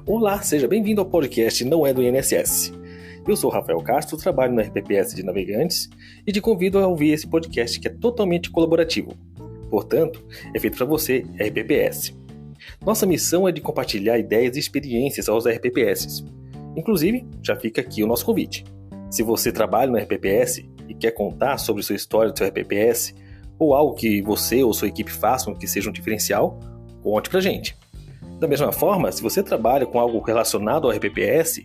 Olá, seja bem-vindo ao podcast Não é do INSS. Eu sou Rafael Castro, trabalho na RPPS de Navegantes e te convido a ouvir esse podcast que é totalmente colaborativo. Portanto, é feito para você, RPPS. Nossa missão é de compartilhar ideias e experiências aos RPPS. Inclusive, já fica aqui o nosso convite. Se você trabalha no RPPS e quer contar sobre sua história do seu RPPS ou algo que você ou sua equipe façam que seja um diferencial, conte pra gente. Da mesma forma, se você trabalha com algo relacionado ao RPPS,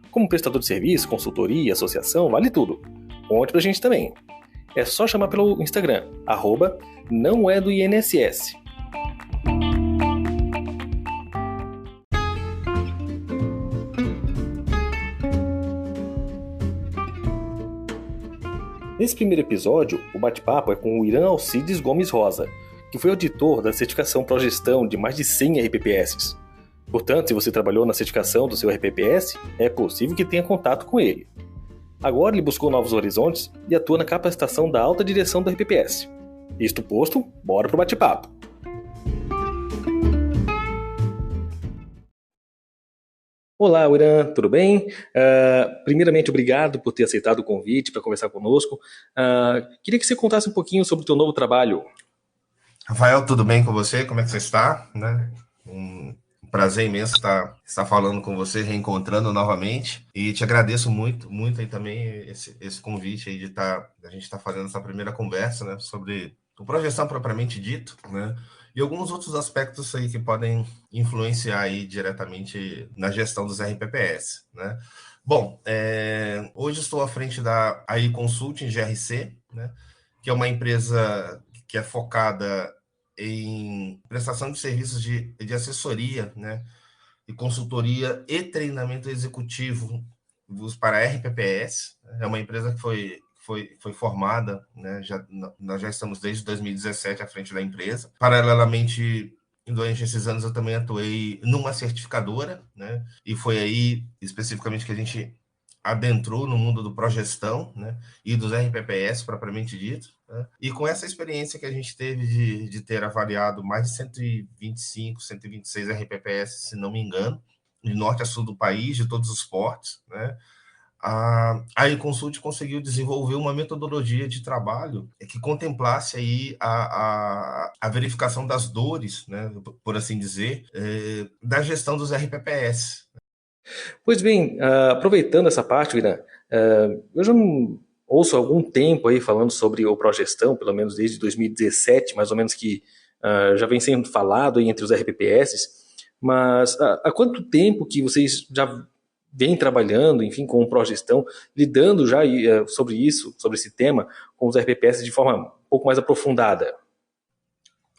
como prestador de serviço, consultoria, associação, vale tudo. Conte pra gente também. É só chamar pelo Instagram, @nãoedoINSS. Nesse primeiro episódio, o bate-papo é com o Irã Alcides Gomes Rosa, que foi auditor da certificação Progestão de mais de 100 RPPS. Portanto, se você trabalhou na certificação do seu RPPS, é possível que tenha contato com ele. Agora ele buscou novos horizontes e atua na capacitação da alta direção do RPPS. Isto posto, bora pro bate-papo. Olá, Irã, tudo bem? Primeiramente, obrigado por ter aceitado o convite para conversar conosco. Queria que você contasse um pouquinho sobre o teu novo trabalho. Rafael, tudo bem com você? Como é que você está? Um prazer imenso estar falando com você, reencontrando novamente. E te agradeço muito, muito aí também esse convite aí a gente estar fazendo essa primeira conversa, né, sobre o projeção propriamente dito, né? E alguns outros aspectos aí que podem influenciar aí diretamente na gestão dos RPPS, né? Bom, hoje estou à frente da AI Consulting GRC, né? Que é uma empresa que é focada em prestação de serviços de assessoria, né, e consultoria e treinamento executivo para RPPS. É uma empresa que foi formada, né, nós já estamos desde 2017 à frente da empresa. Paralelamente, durante esses anos, eu também atuei numa certificadora, né, e foi aí, especificamente, que a gente adentrou no mundo do progestão, né, e dos RPPS, propriamente dito. Né? E com essa experiência que a gente teve de ter avaliado mais de 125, 126 RPPS, se não me engano, de norte a sul do país, de todos os portos, né? A eConsult conseguiu desenvolver uma metodologia de trabalho que contemplasse aí a verificação das dores, né, por assim dizer, da gestão dos RPPS. Pois bem, aproveitando essa parte, Irã, eu já não ouço há algum tempo aí falando sobre o Progestão, pelo menos desde 2017, mais ou menos que já vem sendo falado aí entre os RPPS, mas há quanto tempo que vocês já vêm trabalhando, enfim, com o Progestão, lidando já sobre isso, sobre esse tema, com os RPPS de forma um pouco mais aprofundada?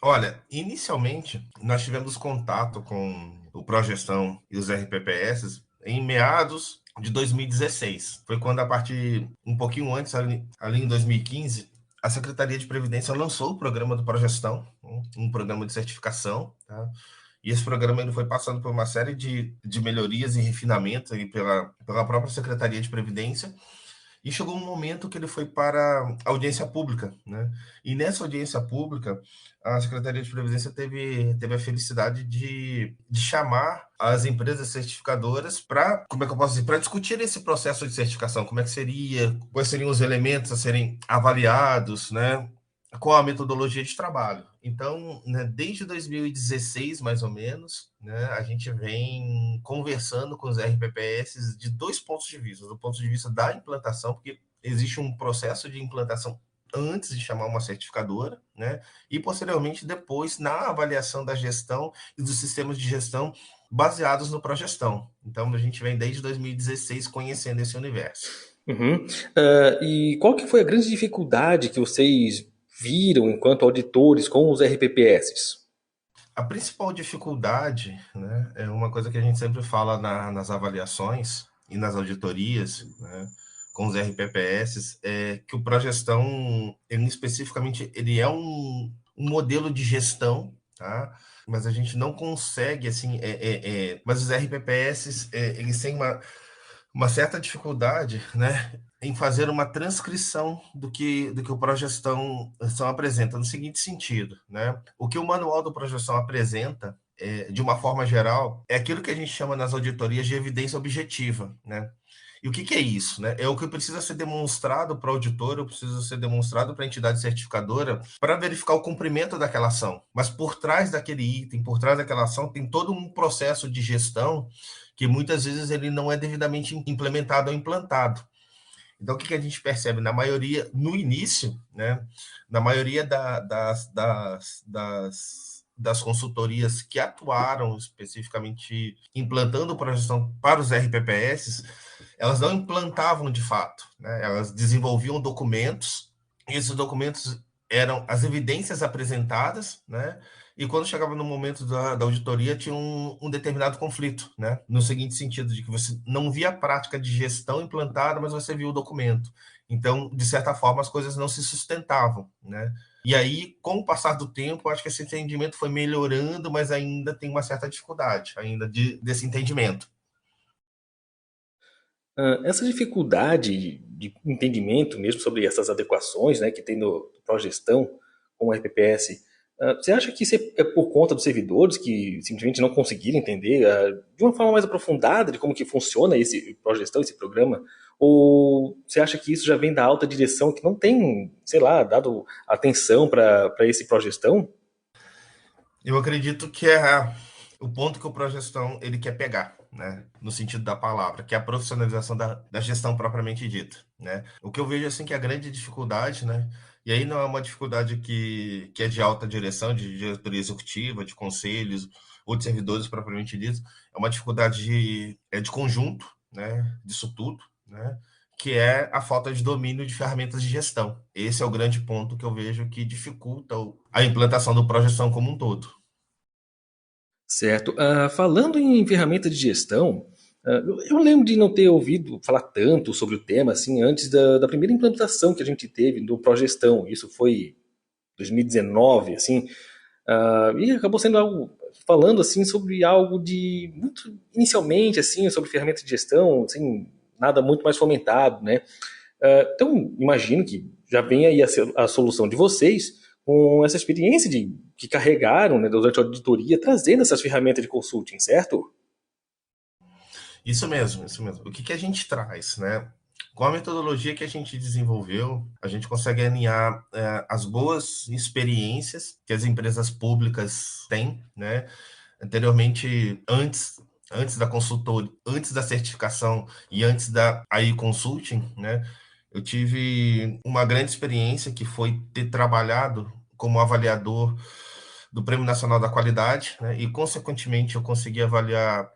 Olha, inicialmente nós tivemos contato com o Progestão e os RPPS em meados de 2016. Foi quando, a partir um pouquinho antes, ali em 2015, a Secretaria de Previdência lançou o programa do Progestão, um programa de certificação, tá? E esse programa ele foi passando por uma série de melhorias e refinamentos aí pela própria Secretaria de Previdência, e chegou um momento que ele foi para audiência pública, né? E nessa audiência pública, a Secretaria de Previdência teve a felicidade de chamar as empresas certificadoras para, como é que eu posso dizer, para discutir esse processo de certificação, como é que seria, quais seriam os elementos a serem avaliados, né? Com a metodologia de trabalho. Então, né, desde 2016, mais ou menos, né, a gente vem conversando com os RPPS de dois pontos de vista. Do ponto de vista da implantação, porque existe um processo de implantação antes de chamar uma certificadora, né, e posteriormente depois na avaliação da gestão e dos sistemas de gestão baseados no Progestão. Então, a gente vem desde 2016 conhecendo esse universo. Uhum. E qual que foi a grande dificuldade que vocês viram enquanto auditores com os RPPS? A principal dificuldade, né, é uma coisa que a gente sempre fala nas avaliações e nas auditorias, né, com os RPPS, é que o Progestão, ele especificamente, ele é um modelo de gestão, tá? Mas a gente não consegue, assim, mas os RPPS, eles têm uma certa dificuldade, né, em fazer uma transcrição do que o Progestão apresenta, no seguinte sentido, né? O que o manual do Progestão apresenta de uma forma geral, é aquilo que a gente chama nas auditorias de evidência objetiva, né? E o que, que é isso, né? É o que precisa ser demonstrado para o auditor, ou precisa ser demonstrado para a entidade certificadora para verificar o cumprimento daquela ação. Mas por trás daquele item, por trás daquela ação, tem todo um processo de gestão que muitas vezes ele não é devidamente implementado ou implantado. Então, o que, que a gente percebe? Na maioria, no início, né? Na maioria das consultorias que atuaram especificamente implantando projeção para os RPPS, elas não implantavam de fato, né? Elas desenvolviam documentos, e esses documentos eram as evidências apresentadas, né? E quando chegava no momento da auditoria, tinha um determinado conflito, né? No seguinte sentido, de que você não via a prática de gestão implantada, mas você viu o documento. Então, de certa forma, as coisas não se sustentavam, né? E aí, com o passar do tempo, acho que esse entendimento foi melhorando, mas ainda tem uma certa dificuldade ainda desse entendimento. Essa dificuldade de entendimento mesmo sobre essas adequações, né, que tem no pró-gestão com o RPPS, você acha que isso é por conta dos servidores que simplesmente não conseguiram entender de uma forma mais aprofundada de como que funciona esse pró-gestão, esse programa? Ou você acha que isso já vem da alta direção que não tem, sei lá, dado atenção para esse pró-gestão? Eu acredito que o ponto que o Progestão ele quer pegar, né, no sentido da palavra, que é a profissionalização da gestão propriamente dita, né. O que eu vejo assim que é a grande dificuldade, né, e aí não é uma dificuldade que é de alta direção, de diretoria executiva, de conselhos ou de servidores propriamente ditos, é uma dificuldade de conjunto, né, disso tudo, né, que é a falta de domínio de ferramentas de gestão. Esse é o grande ponto que eu vejo que dificulta a implantação do Progestão como um todo. Certo. Falando em ferramenta de gestão, eu lembro de não ter ouvido falar tanto sobre o tema assim antes da primeira implantação que a gente teve do Progestão. Isso foi 2019, assim, e acabou sendo algo falando assim sobre algo de muito inicialmente assim sobre ferramenta de gestão, assim, nada muito mais fomentado, né? Então, imagino que já vem aí a solução de vocês com essa experiência que carregaram, né, durante a auditoria, trazendo essas ferramentas de consulting, certo? Isso mesmo, isso mesmo. O que, que a gente traz, né? Com a metodologia que a gente desenvolveu, a gente consegue alinhar as boas experiências que as empresas públicas têm, né? Anteriormente, antes da consultoria, antes da certificação e antes da AI Consulting, né? Eu tive uma grande experiência que foi ter trabalhado como avaliador do Prêmio Nacional da Qualidade, né? E, consequentemente, eu consegui avaliar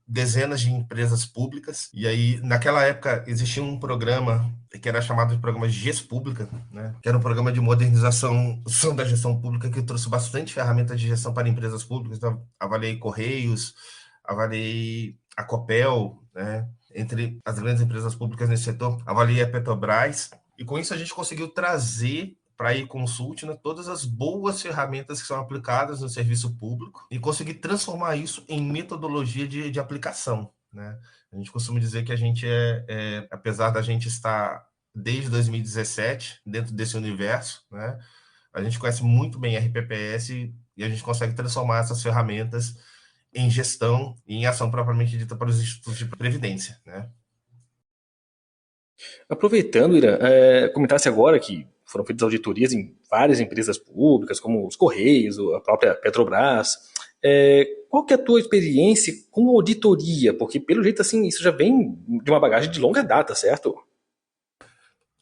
dezenas de empresas públicas. E aí, naquela época, existia um programa que era chamado de programa GES Pública, né? Que era um programa de modernização da gestão pública que trouxe bastante ferramentas de gestão para empresas públicas. Então, avaliei Correios, avaliei a Copel, né? Entre as grandes empresas públicas nesse setor, avaliei a Petrobras. E com isso a gente conseguiu trazer para a e-consult, né, todas as boas ferramentas que são aplicadas no serviço público e conseguir transformar isso em metodologia de aplicação, né? A gente costuma dizer que a gente apesar da gente estar desde 2017 dentro desse universo, né, a gente conhece muito bem RPPS e a gente consegue transformar essas ferramentas em gestão e em ação propriamente dita para os institutos de previdência, né? Aproveitando, Ira, comentasse agora que foram feitas auditorias em várias empresas públicas, como os Correios, a própria Petrobras. Qual que é a tua experiência com auditoria? Porque, pelo jeito, assim, isso já vem de uma bagagem de longa data, certo?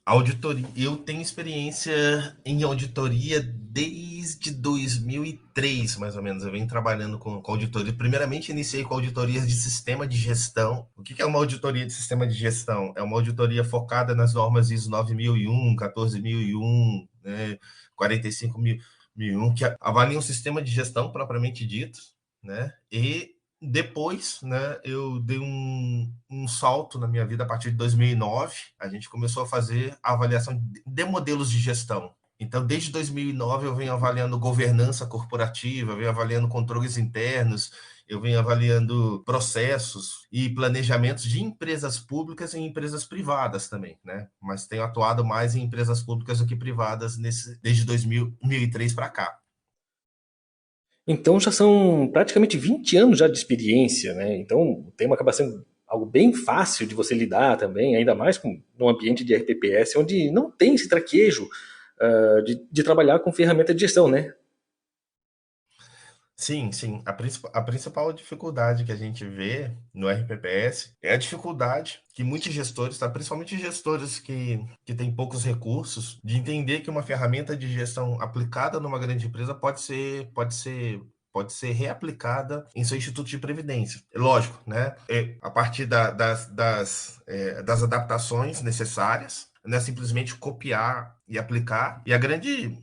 Auditoria, eu tenho experiência em auditoria desde 2003, mais ou menos. Eu venho trabalhando com auditoria. Primeiramente, iniciei com auditorias de sistema de gestão. O que é uma auditoria de sistema de gestão? É uma auditoria focada nas normas ISO 9001, 14001, né, 45001, que avaliam o sistema de gestão propriamente dito, né? E depois, né, eu dei um salto na minha vida a partir de 2009. A gente começou a fazer a avaliação de modelos de gestão. Então, desde 2009, eu venho avaliando governança corporativa, eu venho avaliando controles internos, eu venho avaliando processos e planejamentos de empresas públicas e empresas privadas também, né? Mas tenho atuado mais em empresas públicas do que privadas desde 2003 para cá. Então já são praticamente 20 anos já de experiência, né? Então o tema acaba sendo algo bem fácil de você lidar também, ainda mais num ambiente de RPPS, onde não tem esse traquejo de trabalhar com ferramenta de gestão, né? Sim, sim. A principal dificuldade que a gente vê no RPPS é a dificuldade que muitos gestores, tá? Principalmente gestores que têm poucos recursos, de entender que uma ferramenta de gestão aplicada numa grande empresa pode ser reaplicada em seu instituto de previdência. É lógico, né? A partir das adaptações necessárias, não é simplesmente copiar e aplicar. E a grande,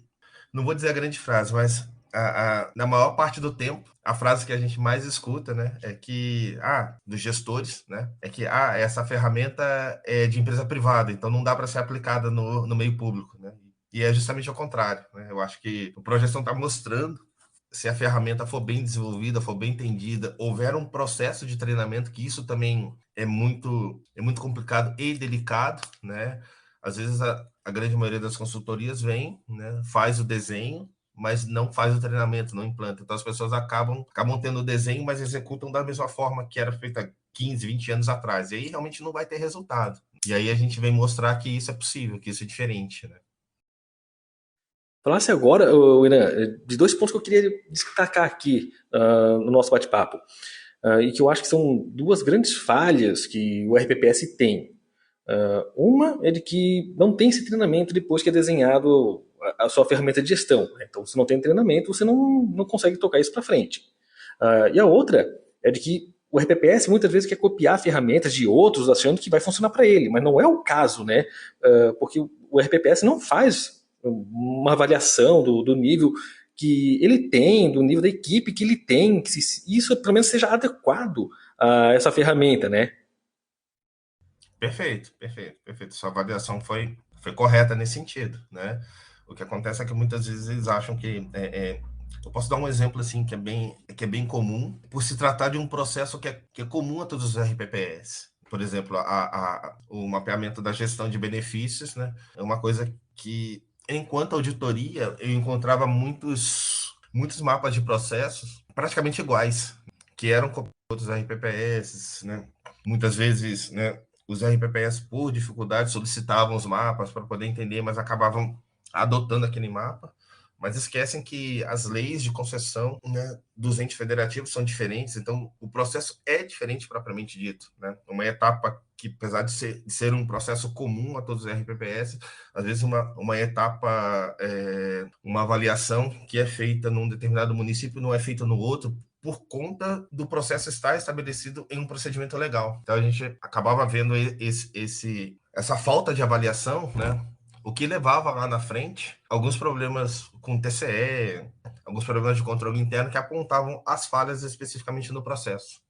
não vou dizer a grande frase, mas na maior parte do tempo, a frase que a gente mais escuta, né, é que, dos gestores, né, é que, essa ferramenta é de empresa privada, então não dá para ser aplicada no meio público, né? E é justamente ao contrário, né? Eu acho que o Projeção está mostrando, se a ferramenta for bem desenvolvida, for bem entendida, houver um processo de treinamento, que isso também é muito complicado e delicado, né? Às vezes a grande maioria das consultorias vem, né, faz o desenho, mas não faz o treinamento, não implanta. Então as pessoas acabam tendo o desenho, mas executam da mesma forma que era feita 15, 20 anos atrás. E aí realmente não vai ter resultado. E aí a gente vem mostrar que isso é possível, que isso é diferente, né? Falasse agora, Irã, de dois pontos que eu queria destacar aqui no nosso bate-papo, e que eu acho que são duas grandes falhas que o RPPS tem. Uma é de que não tem esse treinamento depois que é desenhado a sua ferramenta de gestão. Então, se não tem treinamento, você não consegue tocar isso para frente. E a outra é de que o RPPS muitas vezes quer copiar ferramentas de outros achando que vai funcionar para ele, mas não é o caso, né? Porque o RPPS não faz uma avaliação do nível que ele tem, do nível da equipe que ele tem, que isso pelo menos seja adequado a essa ferramenta, né? Perfeito, perfeito, perfeito. Sua avaliação foi correta nesse sentido, né? O que acontece é que muitas vezes eles acham que eu posso dar um exemplo assim que é bem comum, por se tratar de um processo que é comum a todos os RPPS. Por exemplo, o mapeamento da gestão de benefícios, né? É uma coisa que, enquanto auditoria, eu encontrava muitos mapas de processos praticamente iguais, que eram copiados dos RPPS, né? Muitas vezes, né, os RPPS, por dificuldade, solicitavam os mapas para poder entender, mas acabavam adotando aquele mapa, mas esquecem que as leis de concessão, né, dos entes federativos são diferentes, então o processo é diferente propriamente dito, né? Uma etapa que, apesar de ser um processo comum a todos os RPPS, às vezes uma etapa, uma avaliação que é feita num determinado município não é feita no outro, por conta do processo estar estabelecido em um procedimento legal. Então a gente acabava vendo essa falta de avaliação, né? O que levava lá na frente alguns problemas com TCE, alguns problemas de controle interno que apontavam as falhas especificamente no processo.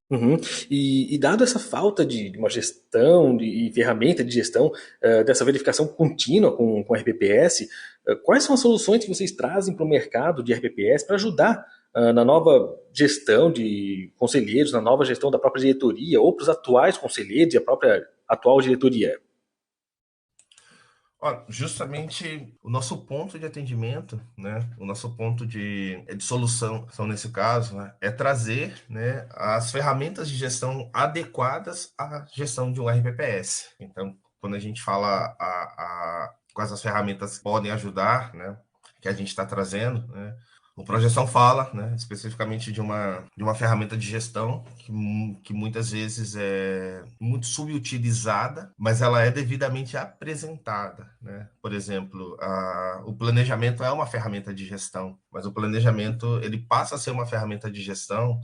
Uhum. E dado essa falta de uma gestão e ferramenta de gestão, dessa verificação contínua com RPPS, quais são as soluções que vocês trazem para o mercado de RPPS para ajudar na nova gestão de conselheiros, na nova gestão da própria diretoria, ou para os atuais conselheiros e a própria atual diretoria? Ó, justamente o nosso ponto de atendimento, né, o nosso ponto de solução, são nesse caso, né, é trazer, né, as ferramentas de gestão adequadas à gestão de um RPPS. Então, quando a gente fala quais as ferramentas podem ajudar, né, que a gente está trazendo, né, o Projeção fala, né, especificamente de uma ferramenta de gestão que muitas vezes é muito subutilizada, mas ela é devidamente apresentada, né? Por exemplo, o planejamento é uma ferramenta de gestão, mas o planejamento ele passa a ser uma ferramenta de gestão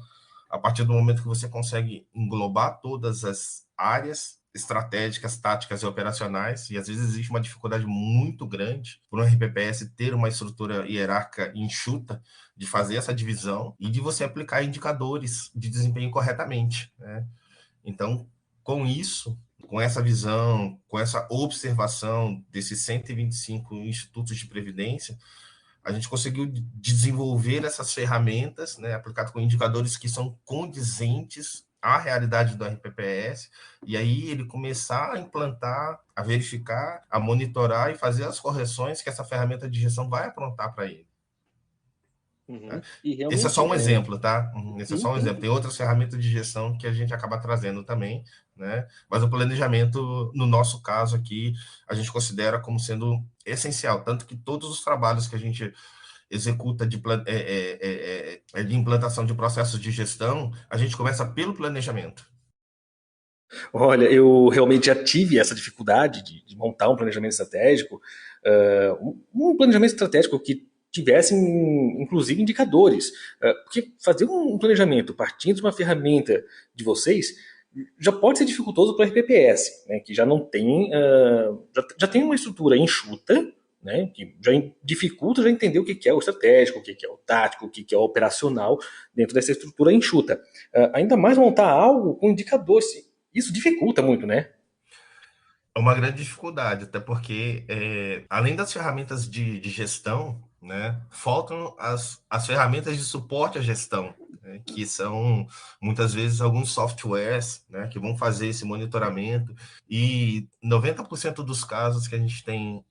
a partir do momento que você consegue englobar todas as áreas estratégicas, táticas e operacionais, e às vezes existe uma dificuldade muito grande por um RPPS ter uma estrutura hierárquica enxuta de fazer essa divisão e de você aplicar indicadores de desempenho corretamente, né? Então, com isso, com essa visão, com essa observação desses 125 institutos de previdência, a gente conseguiu desenvolver essas ferramentas, né, aplicado com indicadores que são condizentes à realidade do RPPS, e aí ele começar a implantar, a verificar, a monitorar e fazer as correções que essa ferramenta de gestão vai aprontar para ele. Uhum. Tá? E Esse é realmente, só um exemplo, tá? Esse é sim, só um exemplo. sim. Tem outras ferramentas de gestão que a gente acaba trazendo também, né? Mas o planejamento, no nosso caso aqui, a gente considera como sendo essencial, tanto que todos os trabalhos que a gente executa de implantação de processos de gestão, a gente começa pelo planejamento. Olha, eu realmente já tive essa dificuldade de montar um planejamento estratégico, um planejamento estratégico que tivesse, inclusive, indicadores. Porque fazer um planejamento partindo de uma ferramenta de vocês já pode ser dificultoso para o RPPS, né, que já não tem, já tem uma estrutura enxuta, né, que já dificulta já entender o que é o estratégico, o que é o tático, o que é o operacional dentro dessa estrutura enxuta. Ainda mais montar algo com indicadores. Isso dificulta muito, né? É uma grande dificuldade, até porque, além das ferramentas de gestão, né, faltam as ferramentas de suporte à gestão, né, que são, muitas vezes, alguns softwares, né, que vão fazer esse monitoramento, e 90% dos casos que a gente tem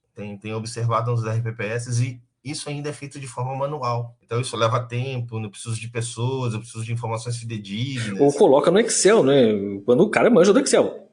observado nos RPPS, e isso ainda é feito de forma manual. Então, isso leva tempo, eu preciso de pessoas, eu preciso de informações Ou fidedignas, coloca no Excel, né? Quando o cara manja do Excel.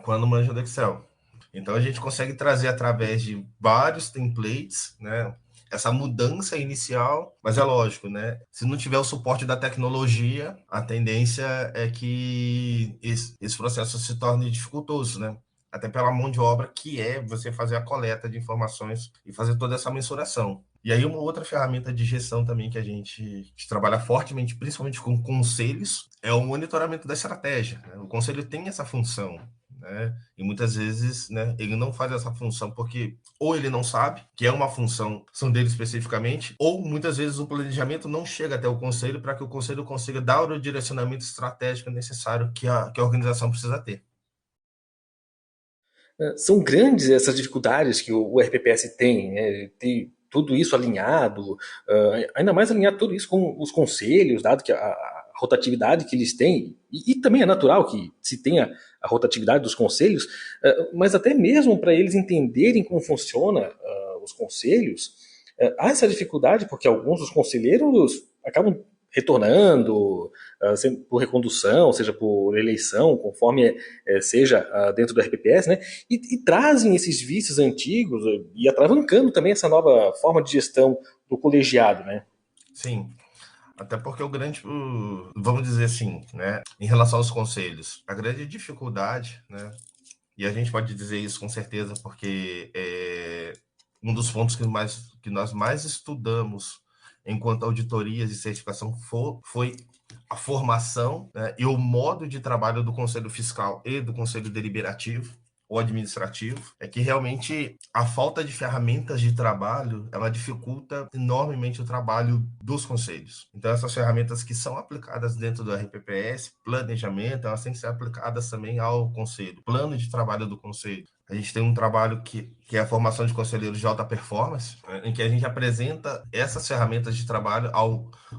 quando manja do Excel. Então a gente consegue trazer através de vários templates, né? Essa mudança inicial, mas é lógico, né? Se não tiver o suporte da tecnologia, a tendência é que esse processo se torne dificultoso, né? Até pela mão de obra que é você fazer a coleta de informações e fazer toda essa mensuração. E aí uma outra ferramenta de gestão também que a gente trabalha fortemente, principalmente com conselhos, é o monitoramento da estratégia, né? O conselho tem essa função, né? E muitas vezes, né, ele não faz essa função porque ou ele não sabe, que é uma função são dele especificamente, ou muitas vezes o planejamento não chega até o conselho para que o conselho consiga dar o direcionamento estratégico necessário que a organização precisa ter. São grandes essas dificuldades que o RPPS tem, né? Ter tudo isso alinhado, ainda mais alinhar tudo isso com os conselhos, dado que a rotatividade que eles têm, e também é natural que se tenha a rotatividade dos conselhos, mas até mesmo para eles entenderem como funciona os conselhos, há essa dificuldade porque alguns dos conselheiros acabam retornando, por recondução, seja por eleição, conforme seja dentro do RPPS, né? E trazem esses vícios antigos e atravancando também essa nova forma de gestão do colegiado, né? Sim, até porque vamos dizer assim, né, em relação aos conselhos, a grande dificuldade, né, e a gente pode dizer isso com certeza porque um dos pontos que nós mais estudamos enquanto auditorias e certificação foi a formação, né, e o modo de trabalho do Conselho Fiscal e do Conselho Deliberativo ou administrativo, é que realmente a falta de ferramentas de trabalho, ela dificulta enormemente o trabalho dos conselhos. Então, essas ferramentas que são aplicadas dentro do RPPS, planejamento, elas têm que ser aplicadas também ao conselho, plano de trabalho do conselho. A gente tem um trabalho que é a formação de conselheiros de alta performance, né, em que a gente apresenta essas ferramentas de trabalho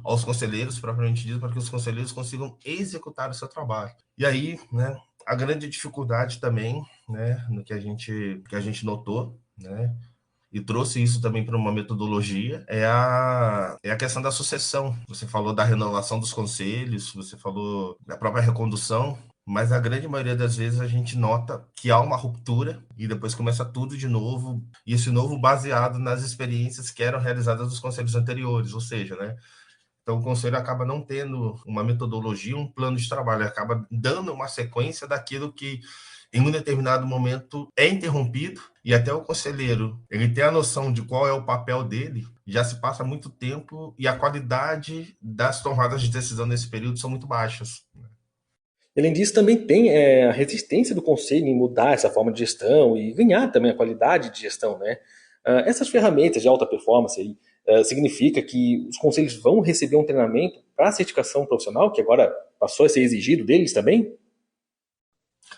aos conselheiros, propriamente dito, para que os conselheiros consigam executar o seu trabalho. E aí, né, a grande dificuldade também, né, no que a gente notou, né, e trouxe isso também para uma metodologia, é a questão da sucessão. Você falou da renovação dos conselhos, você falou da própria recondução, mas a grande maioria das vezes a gente nota que há uma ruptura e depois começa tudo de novo, e esse novo baseado nas experiências que eram realizadas nos conselhos anteriores, ou seja, né, então, o conselho acaba não tendo uma metodologia, um plano de trabalho, acaba dando uma sequência daquilo que, em um determinado momento, é interrompido, e até o conselheiro ele tem a noção de qual é o papel dele, já se passa muito tempo e a qualidade das tomadas de decisão nesse período são muito baixas. Além disso, também tem a resistência do conselho em mudar essa forma de gestão e ganhar também a qualidade de gestão, né? Essas ferramentas de alta performance aí, significa que os conselhos vão receber um treinamento para a certificação profissional, que agora passou a ser exigido deles também?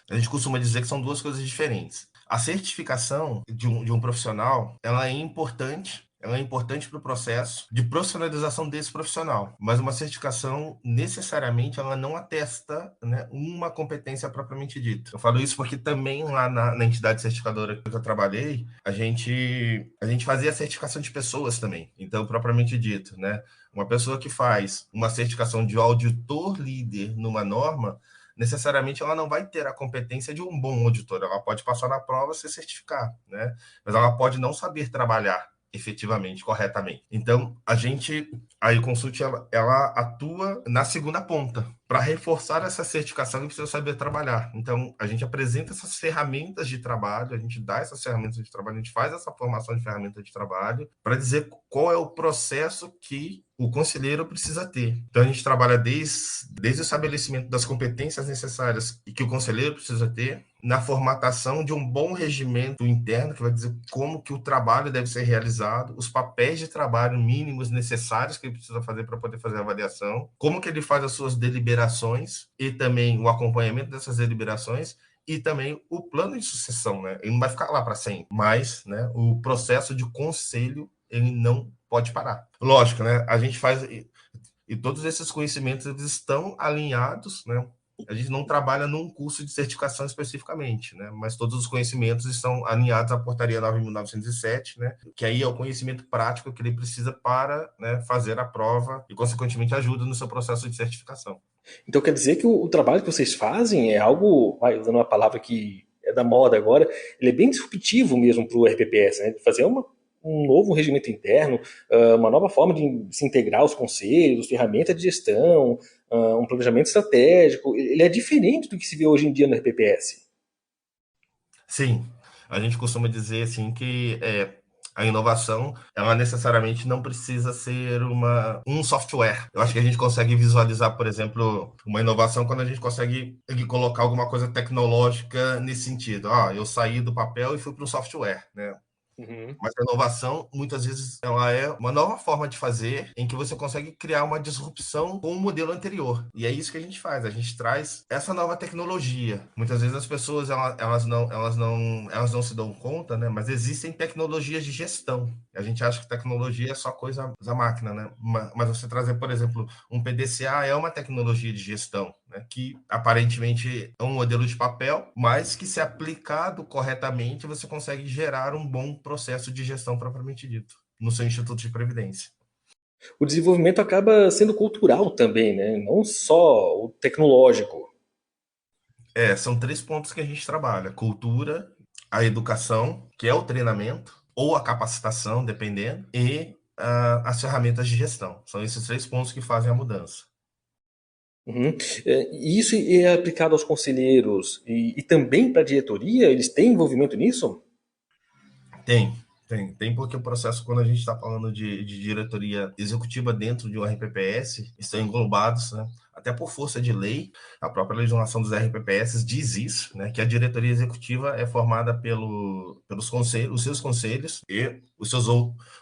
A gente costuma dizer que são duas coisas diferentes. A certificação de um profissional, ela é importante, ela é importante para o processo de profissionalização desse profissional, mas uma certificação, necessariamente, ela não atesta, né, uma competência propriamente dita. Eu falo isso porque também lá na entidade certificadora que eu trabalhei, a gente fazia a certificação de pessoas também, então, propriamente dito, né, uma pessoa que faz uma certificação de auditor líder numa norma, necessariamente ela não vai ter a competência de um bom auditor. Ela pode passar na prova e se certificar, né? Mas ela pode não saber trabalhar efetivamente, corretamente. Então, a e-consult, ela atua na segunda ponta. Para reforçar essa certificação, ele precisa saber trabalhar. Então, a gente apresenta essas ferramentas de trabalho, a gente dá essas ferramentas de trabalho, a gente faz essa formação de ferramenta de trabalho para dizer qual é o processo que o conselheiro precisa ter. Então, a gente trabalha desde o estabelecimento das competências necessárias e que o conselheiro precisa ter, na formatação de um bom regimento interno, que vai dizer como que o trabalho deve ser realizado, os papéis de trabalho mínimos necessários que ele precisa fazer para poder fazer a avaliação, como que ele faz as suas deliberações e também o acompanhamento dessas deliberações e também o plano de sucessão, né? Ele não vai ficar lá para sempre, mas, né, o processo de conselho, ele não pode parar. Lógico, né? A gente faz... E todos esses conhecimentos eles estão alinhados, né? A gente não trabalha num curso de certificação especificamente, né? Mas todos os conhecimentos estão alinhados à Portaria 9.907, né? Que aí é o conhecimento prático que ele precisa para, né, fazer a prova e, consequentemente, ajuda no seu processo de certificação. Então quer dizer que o trabalho que vocês fazem é algo, usando uma palavra que é da moda agora, ele é bem disruptivo mesmo para o RPPS, né? De fazer um novo regimento interno, uma nova forma de se integrar aos conselhos, ferramentas de gestão, um planejamento estratégico. Ele é diferente do que se vê hoje em dia no RPPS. Sim, a gente costuma dizer assim que a inovação, ela necessariamente não precisa ser um software. Eu acho que a gente consegue visualizar, por exemplo, uma inovação quando a gente consegue colocar alguma coisa tecnológica nesse sentido. Eu saí do papel e fui para o software, né? Uhum. Mas a inovação, muitas vezes, ela é uma nova forma de fazer em que você consegue criar uma disrupção com o modelo anterior. E é isso que a gente faz. A gente traz essa nova tecnologia. Muitas vezes as pessoas elas não se dão conta, né? Mas existem tecnologias de gestão. A gente acha que tecnologia é só coisa da máquina, né? Mas você trazer, por exemplo, um PDCA é uma tecnologia de gestão, né? Que aparentemente é um modelo de papel, mas que se aplicado corretamente você consegue gerar um bom processo de gestão propriamente dito no seu instituto de previdência. O desenvolvimento acaba sendo cultural também, né? Não só o tecnológico. São 3 pontos que a gente trabalha: cultura, a educação, que é o treinamento, ou a capacitação, dependendo, e as ferramentas de gestão. São esses 3 pontos que fazem a mudança. Uhum. E isso é aplicado aos conselheiros e também para a diretoria? Eles têm envolvimento nisso? Tem, porque o processo, quando a gente está falando de diretoria executiva dentro de um RPPS, estão englobados, né, até por força de lei, a própria legislação dos RPPS diz isso, né, que a diretoria executiva é formada pelos conselhos, os seus conselhos e os seus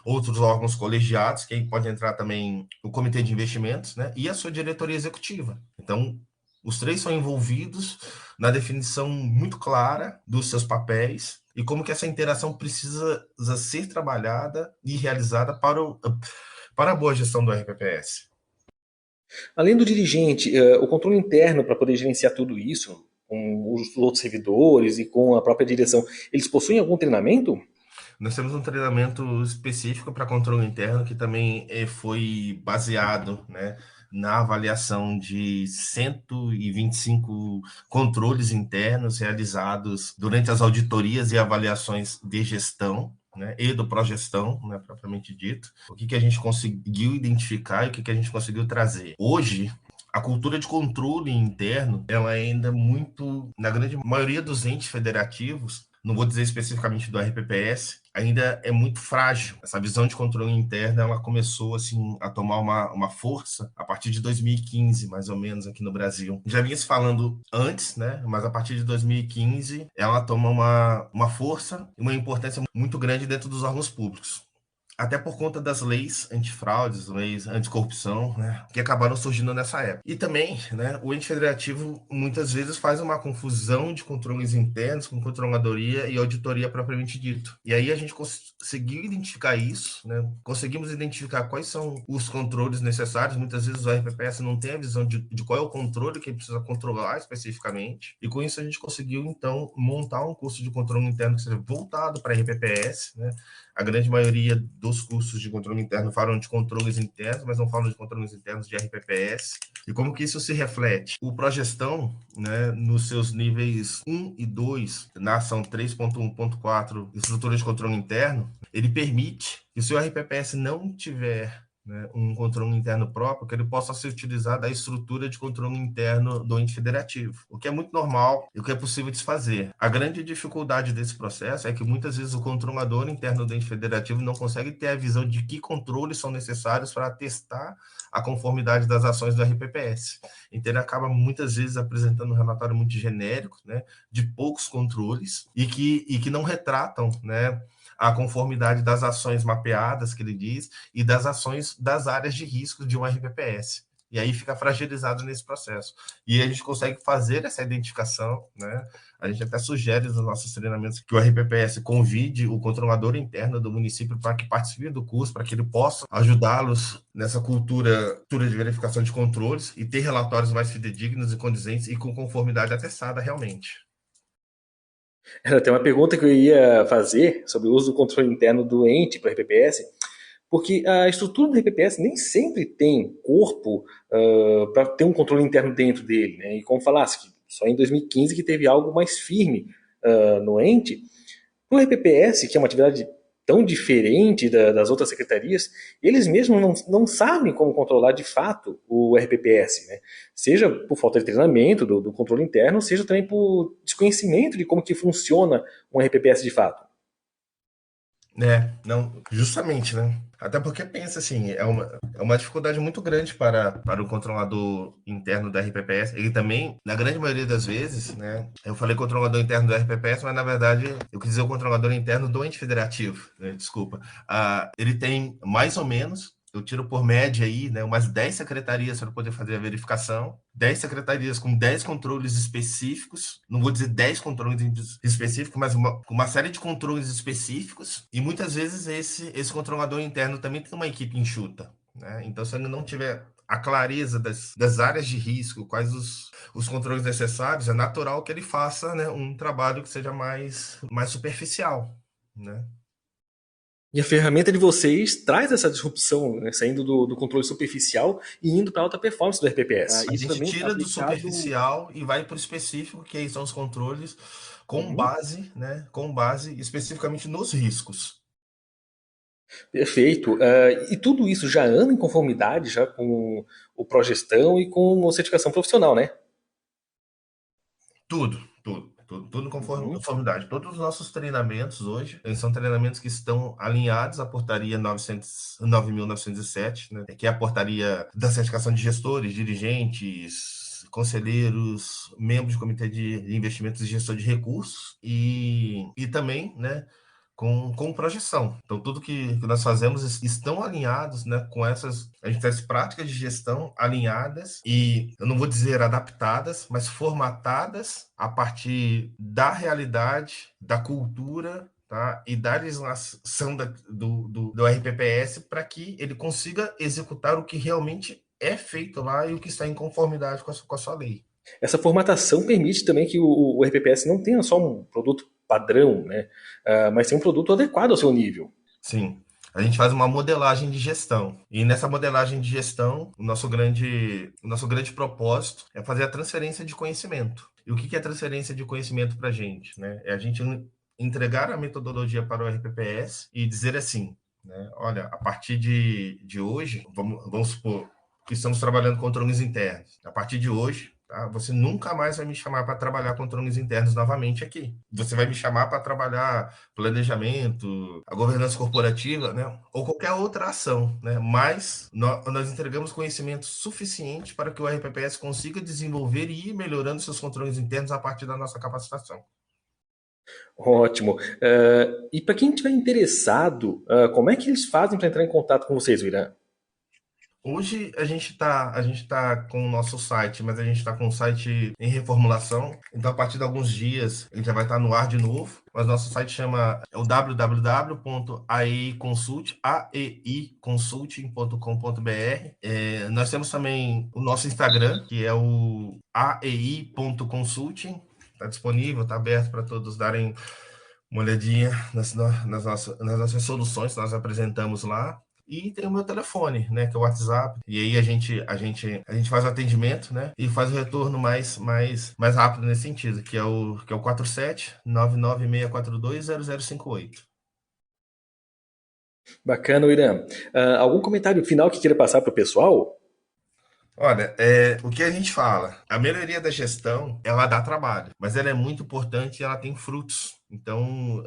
outros órgãos colegiados, que aí pode entrar também o comitê de investimentos, né, e a sua diretoria executiva. Então, os 3 são envolvidos na definição muito clara dos seus papéis e como que essa interação precisa ser trabalhada e realizada para a boa gestão do RPPS. Além do dirigente, o controle interno para poder gerenciar tudo isso, com os outros servidores e com a própria direção, eles possuem algum treinamento? Nós temos um treinamento específico para controle interno que também foi baseado, né, na avaliação de 125 controles internos realizados durante as auditorias e avaliações de gestão, né, e do progestão, né, propriamente dito. O que a gente conseguiu identificar e o que a gente conseguiu trazer. Hoje, a cultura de controle interno, ela é ainda muito, na grande maioria dos entes federativos, não vou dizer especificamente do RPPS, ainda é muito frágil. Essa visão de controle interno, ela começou assim, a tomar uma força a partir de 2015, mais ou menos, aqui no Brasil. Já vinha se falando antes, né? Mas a partir de 2015, ela toma uma força e uma importância muito grande dentro dos órgãos públicos. até por conta das leis antifraudes, leis anticorrupção, né, que acabaram surgindo nessa época. E também, né, o ente federativo muitas vezes faz uma confusão de controles internos com controladoria e auditoria propriamente dito. E aí a gente conseguiu identificar isso, né, conseguimos identificar quais são os controles necessários. Muitas vezes o RPPS não tem a visão de qual é o controle que ele precisa controlar especificamente, e com isso a gente conseguiu, então, montar um curso de controle interno que seja voltado para RPPS, né. A grande maioria dos cursos de controle interno falam de controles internos, mas não falam de controles internos de RPPS. E como que isso se reflete? O Progestão, né, nos seus níveis 1 e 2, na ação 3.1.4, estrutura de controle interno, ele permite que se o RPPS não tiver, né, um controle interno próprio, que ele possa ser utilizado da estrutura de controle interno do ente federativo, o que é muito normal e o que é possível de se fazer. A grande dificuldade desse processo é que muitas vezes o controlador interno do ente federativo não consegue ter a visão de que controles são necessários para testar a conformidade das ações do RPPS. Então ele acaba muitas vezes apresentando um relatório muito genérico, né, de poucos controles e que não retratam, né, a conformidade das ações mapeadas, que ele diz, e das ações das áreas de risco de um RPPS. E aí fica fragilizado nesse processo. E a gente consegue fazer essa identificação, né? A gente até sugere nos nossos treinamentos que o RPPS convide o controlador interno do município para que participe do curso, para que ele possa ajudá-los nessa cultura de verificação de controles e ter relatórios mais fidedignos e condizentes e com conformidade atestada realmente. Era até uma pergunta que eu ia fazer sobre o uso do controle interno do ente para o RPPS, porque a estrutura do RPPS nem sempre tem corpo para ter um controle interno dentro dele, né? E como falasse, que só em 2015 que teve algo mais firme no ente. O RPPS, que é uma atividade tão diferente das outras secretarias, eles mesmos não sabem como controlar de fato o RPPS, né? Seja por falta de treinamento do controle interno, seja também por desconhecimento de como que funciona um RPPS de fato. Não, justamente, né? Até porque pensa assim, é uma dificuldade muito grande para o controlador interno da RPPS. Ele também, na grande maioria das vezes, né? Eu falei controlador interno do RPPS, mas na verdade eu quis dizer o controlador interno do ente federativo, né? Desculpa. Ele tem mais ou menos, eu tiro por média aí, né, umas 10 secretarias para poder fazer a verificação, 10 secretarias com 10 controles específicos, não vou dizer 10 controles específicos, mas uma série de controles específicos, e muitas vezes esse controlador interno também tem uma equipe enxuta, né? Então, se ele não tiver a clareza das áreas de risco, quais os controles necessários, é natural que ele faça, né, um trabalho que seja mais superficial, né? E a ferramenta de vocês traz essa disrupção, né, saindo do controle superficial e indo para a alta performance do RPPS. A Isso gente também tira do aplicado. superficial e vai para o específico, que aí são os controles com Uhum. base, né, com base especificamente nos riscos. Perfeito. E tudo isso já anda em conformidade já com o Progestão e com a certificação profissional, né? Tudo Uhum. conformidade. Todos os nossos treinamentos hoje, eles são treinamentos que estão alinhados à portaria 9.907, né, que é a portaria da certificação de gestores, dirigentes, conselheiros, membros do comitê de investimentos e gestor de recursos e também, né, com projeção. Então, tudo que nós fazemos estão alinhados, né, com essas. A gente tem as práticas de gestão alinhadas e, eu não vou dizer adaptadas, mas formatadas a partir da realidade, da cultura, tá, e da legislação do RPPS para que ele consiga executar o que realmente é feito lá e o que está em conformidade com a sua lei. Essa formatação permite também que o RPPS não tenha só um produto padrão, né? Mas tenha um produto adequado ao seu nível. Sim. A gente faz uma modelagem de gestão. E nessa modelagem de gestão, o nosso grande propósito é fazer a transferência de conhecimento. E o que é transferência de conhecimento para a gente, né? É a gente entregar a metodologia para o RPPS e dizer assim, né? Olha, a partir de hoje, vamos supor que estamos trabalhando com controles internos. A partir de hoje, tá? Você nunca mais vai me chamar para trabalhar controles internos novamente aqui. Você vai me chamar para trabalhar planejamento, a governança corporativa, né? Ou qualquer outra ação, né? Mas nós entregamos conhecimento suficiente para que o RPPS consiga desenvolver e ir melhorando seus controles internos a partir da nossa capacitação. Ótimo. E para quem estiver interessado, como é que eles fazem para entrar em contato com vocês, Irã? Hoje a gente tá com o nosso site, mas a gente está com o site em reformulação. Então, a partir de alguns dias, ele já vai estar no ar de novo. Mas nosso site chama o www.aiconsulting.com.br. Nós temos também o nosso Instagram, que é o ai.consulting. Está disponível, está aberto para todos darem uma olhadinha nas nossas soluções que nós apresentamos lá. E tem o meu telefone, né, que é o WhatsApp. E aí a gente faz o atendimento, né, e faz o retorno mais rápido nesse sentido, que é o 47 996420058. Bacana, Irã. Algum comentário final que queira passar para o pessoal? Olha, o que a gente fala, a melhoria da gestão, ela dá trabalho, mas ela é muito importante e ela tem frutos. Então,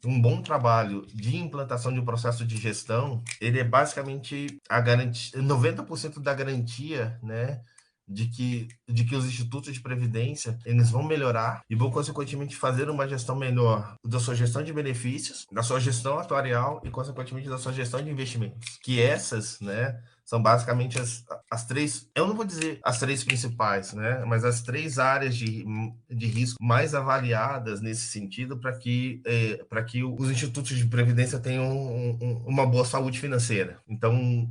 um bom trabalho de implantação de um processo de gestão, ele é basicamente a garantia, 90% da garantia, né, de que os institutos de previdência eles vão melhorar e vão, consequentemente, fazer uma gestão melhor da sua gestão de benefícios, da sua gestão atuarial e, consequentemente, da sua gestão de investimentos. Que essas, né, são basicamente as três, eu não vou dizer as três principais, né? Mas as três áreas de risco mais avaliadas nesse sentido para que os institutos de previdência tenham uma boa saúde financeira. Então,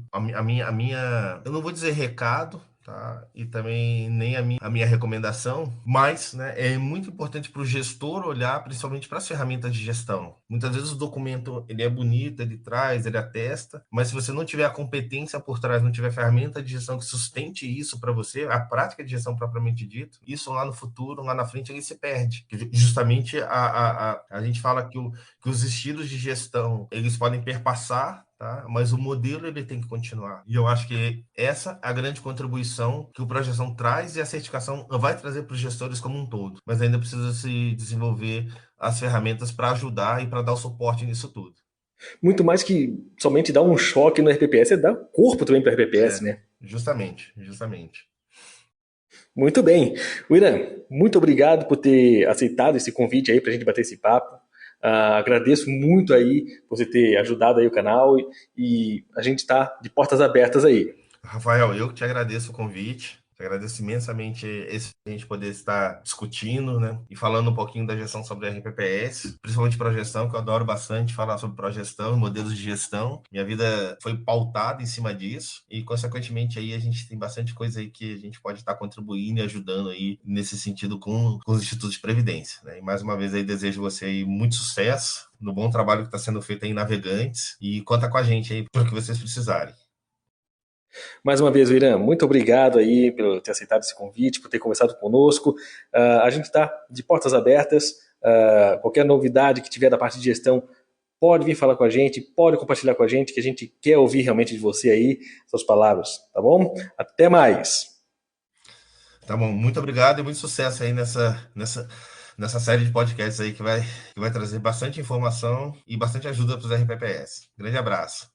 eu não vou dizer recado, tá? E também nem a minha recomendação, mas, né, é muito importante para o gestor olhar principalmente para as ferramentas de gestão. Muitas vezes o documento ele é bonito, ele traz, ele atesta, mas se você não tiver a competência por trás, não tiver ferramenta de gestão que sustente isso para você, a prática de gestão propriamente dito, isso lá no futuro, lá na frente, ele se perde. Justamente a gente fala que os estilos de gestão eles podem perpassar, tá? Mas o modelo ele tem que continuar. E eu acho que essa é a grande contribuição que o Projeção traz e a certificação vai trazer para os gestores como um todo. Mas ainda precisa se desenvolver as ferramentas para ajudar e para dar o suporte nisso tudo. Muito mais que somente dar um choque no RPPS, é dar corpo também para o RPPS, né? Justamente, justamente. Muito bem. Irã, muito obrigado por ter aceitado esse convite aí para a gente bater esse papo. Agradeço muito aí por você ter ajudado aí o canal e a gente está de portas abertas aí. Rafael, eu que te agradeço o convite. Te agradeço imensamente a gente poder estar discutindo, né? E falando um pouquinho da gestão sobre a RPPS, principalmente projeção, que eu adoro bastante falar sobre projeção, modelos de gestão. Minha vida foi pautada em cima disso e, consequentemente, aí a gente tem bastante coisa aí que a gente pode estar contribuindo e ajudando aí nesse sentido com os institutos de previdência, né? E mais uma vez aí desejo você aí muito sucesso no bom trabalho que está sendo feito aí em Navegantes e conta com a gente aí para o que vocês precisarem. Mais uma vez, Irã, muito obrigado aí por ter aceitado esse convite, por ter conversado conosco. A gente está de portas abertas. Qualquer novidade que tiver da parte de gestão, pode vir falar com a gente, pode compartilhar com a gente, que a gente quer ouvir realmente de você aí, suas palavras, tá bom? Até mais! Tá bom, muito obrigado e muito sucesso aí nessa série de podcasts aí que vai trazer bastante informação e bastante ajuda para os RPPS. Grande abraço.